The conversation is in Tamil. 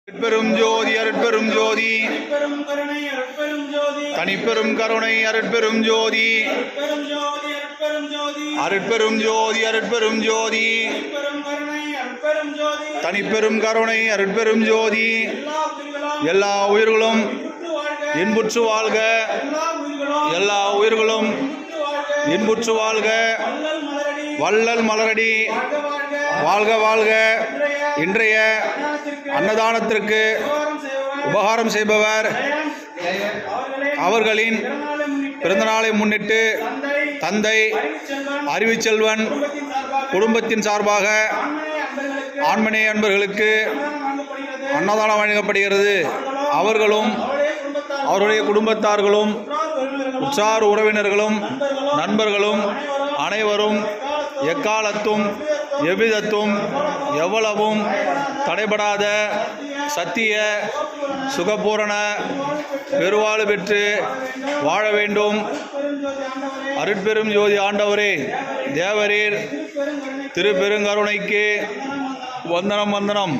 அருட்பெரும் ஜோதி அருட்பெரும் ஜோதி தனிப்பெரும் கருணை அருட்பெரும் ஜோதி அருட்பெரும் ஜோதி அருட்பெரும் ஜோதி தனிப்பெரும் கருணை அருட்பெரும் ஜோதி எல்லா உயிர்களும் இன்புற்று வாழ்க, எல்லா உயிர்களும் இன்புற்று வாழ்க. வள்ளல் மலரடி வாழ்க வாழ்க. இன்றைய அன்னதானத்திற்கு உபகாரம் செய்பவர் அவர்களின் பிறந்தநாளை முன்னிட்டு தந்தை அறிவுச்செல்வன் குடும்பத்தின் சார்பாக ஆண்மனை அன்பர்களுக்கு அன்னதானம் வழங்கப்படுகிறது. அவர்களும் அவருடைய குடும்பத்தார்களும் உற்றார் உறவினர்களும் நண்பர்களும் அனைவரும் எக்காலத்தும் எவ்விதத்தும் எவ்வளவும் தடைபடாத சத்திய சுகபூரண பெருவாழ்வு பெற்று வாழ வேண்டும். அருட்பெரும் ஜோதி ஆண்டவரே, தேவரீர் திருப்பெருங்கருணைக்கு வந்தனம் வந்தனம்.